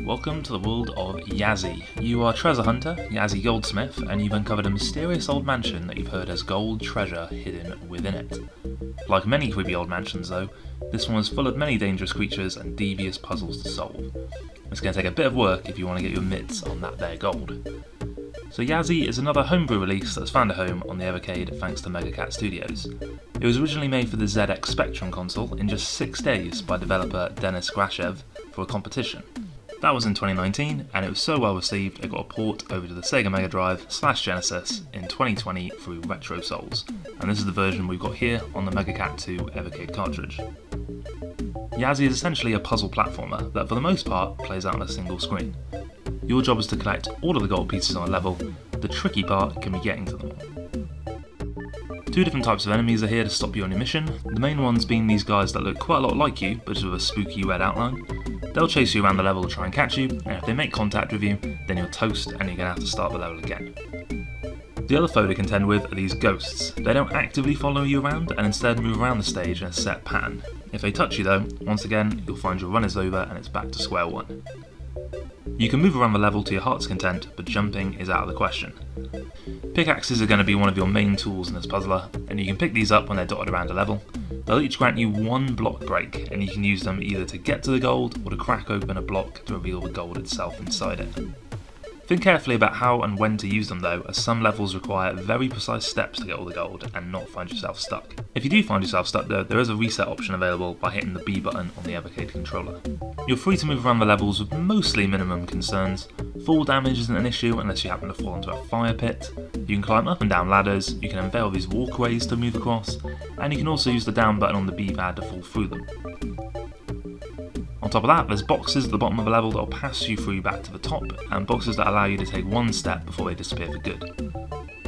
Welcome to the world of Yazzie. You are treasure hunter, Yazzie Goldsmith, and you've uncovered a mysterious old mansion that you've heard has gold treasure hidden within it. Like many creepy old mansions though, this one is full of many dangerous creatures and devious puzzles to solve. It's going to take a bit of work if you want to get your mitts on that there gold. So Yazzie is another homebrew release that's found a home on the Evercade thanks to Megacat Studios. It was originally made for the ZX Spectrum console in just 6 days by developer Denis Grashev for a competition. That was in 2019, and it was so well received it got a port over to the Sega Mega Drive / Genesis in 2020 through Retro Souls, and this is the version we've got here on the Megacat 2 Evercade cartridge. Yazzie is essentially a puzzle platformer that for the most part plays out on a single screen. Your job is to collect all of the gold pieces on a level. The tricky part can be getting to them all. 2 different types of enemies are here to stop you on your mission, the main ones being these guys that look quite a lot like you, but just with a spooky red outline. They'll chase you around the level to try and catch you, and if they make contact with you, then you're toast and you're going to have to start the level again. The other foe to contend with are these ghosts. They don't actively follow you around and instead move around the stage in a set pattern. If they touch you though, once again, you'll find your run is over and it's back to square one. You can move around the level to your heart's content, but jumping is out of the question. Pickaxes are going to be one of your main tools in this puzzler, and you can pick these up when they're dotted around a level. They'll each grant you 1 block break, and you can use them either to get to the gold or to crack open a block to reveal the gold itself inside it. Think carefully about how and when to use them though, as some levels require very precise steps to get all the gold and not find yourself stuck. If you do find yourself stuck though, there is a reset option available by hitting the B button on the Evercade controller. You're free to move around the levels with mostly minimum concerns. Fall damage isn't an issue unless you happen to fall into a fire pit. You can climb up and down ladders, you can unveil these walkways to move across, and you can also use the down button on the B pad to fall through them. On top of that, there's boxes at the bottom of the level that will pass you through back to the top, and boxes that allow you to take 1 step before they disappear for good.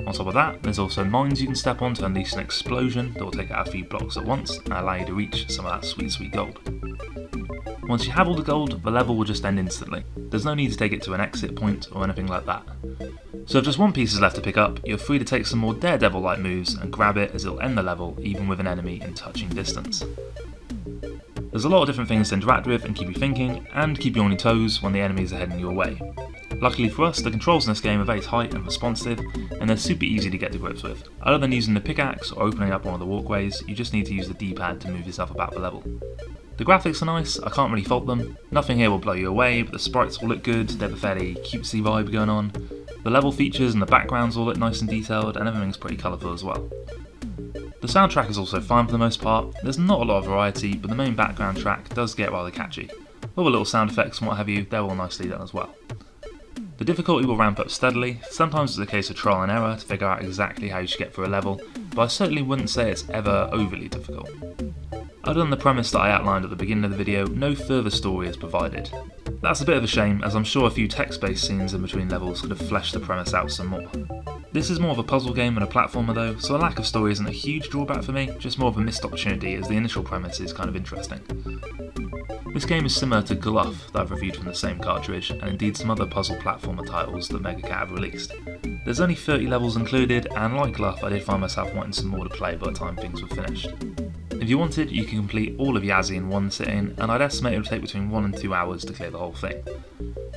On top of that, there's also mines you can step on to unleash an explosion that will take out a few blocks at once and allow you to reach some of that sweet gold. Once you have all the gold, the level will just end instantly. There's no need to take it to an exit point or anything like that. So if just 1 piece is left to pick up, you're free to take some more Daredevil-like moves and grab it as it'll end the level even with an enemy in touching distance. There's a lot of different things to interact with and keep you thinking, and keep you on your toes when the enemies are heading your way. Luckily for us, the controls in this game are very tight and responsive, and they're super easy to get to grips with. Other than using the pickaxe or opening up one of the walkways, you just need to use the D-pad to move yourself about the level. The graphics are nice, I can't really fault them. Nothing here will blow you away, but the sprites all look good, they have a fairly cutesy vibe going on. The level features and the backgrounds all look nice and detailed, and everything's pretty colourful as well. The soundtrack is also fine for the most part. There's not a lot of variety, but the main background track does get rather catchy. All the little sound effects and what have you, they're all nicely done as well. The difficulty will ramp up steadily. Sometimes it's a case of trial and error to figure out exactly how you should get through a level, but I certainly wouldn't say it's ever overly difficult. Other than the premise that I outlined at the beginning of the video, no further story is provided. That's a bit of a shame, as I'm sure a few text-based scenes in between levels could have fleshed the premise out some more. This is more of a puzzle game than a platformer though, so a lack of story isn't a huge drawback for me, just more of a missed opportunity as the initial premise is kind of interesting. This game is similar to Gluff that I've reviewed from the same cartridge, and indeed some other puzzle platformer titles that Megacat have released. There's only 30 levels included, and like Gluff I did find myself wanting some more to play by the time things were finished. If you wanted, you can complete all of Yazzie in 1 sitting, and I'd estimate it would take between 1 and 2 hours to clear the whole thing.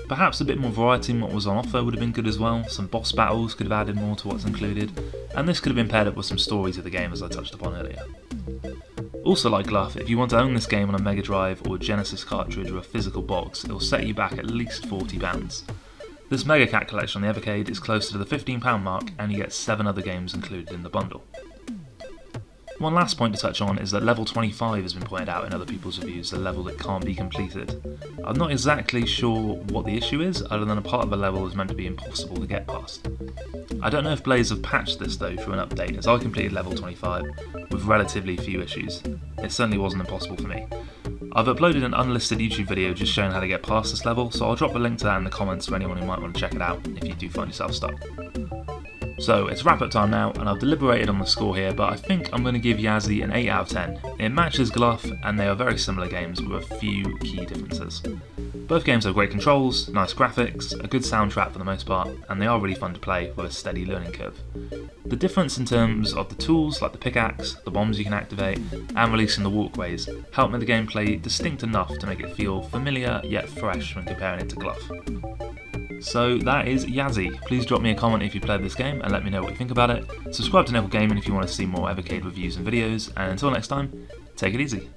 Perhaps a bit more variety in what was on offer would have been good as well, some boss battles could have added more to what's included, and this could have been paired up with some stories of the game as I touched upon earlier. Also like Gluff, if you want to own this game on a Mega Drive or a Genesis cartridge or a physical box, it will set you back at least £40. This Megacat collection on the Evercade is closer to the £15 mark, and you get 7 other games included in the bundle. One last point to touch on is that level 25 has been pointed out in other people's reviews, a level that can't be completed. I'm not exactly sure what the issue is, other than a part of the level is meant to be impossible to get past. I don't know if Blaze have patched this though through an update, as I completed level 25 with relatively few issues. It certainly wasn't impossible for me. I've uploaded an unlisted YouTube video just showing how to get past this level, so I'll drop a link to that in the comments for anyone who might want to check it out if you do find yourself stuck. So it's wrap up time now, and I've deliberated on the score here, but I think I'm going to give Yazzie an 8 out of 10. It matches Gluff, and they are very similar games with a few key differences. Both games have great controls, nice graphics, a good soundtrack for the most part, and they are really fun to play with a steady learning curve. The difference in terms of the tools like the pickaxe, the bombs you can activate, and releasing the walkways help make the gameplay distinct enough to make it feel familiar yet fresh when comparing it to Gluff. So that is Yazzie. Please drop me a comment if you played this game and let me know what you think about it. Subscribe to Nickel Gaming if you want to see more Evercade reviews and videos, and until next time, take it easy.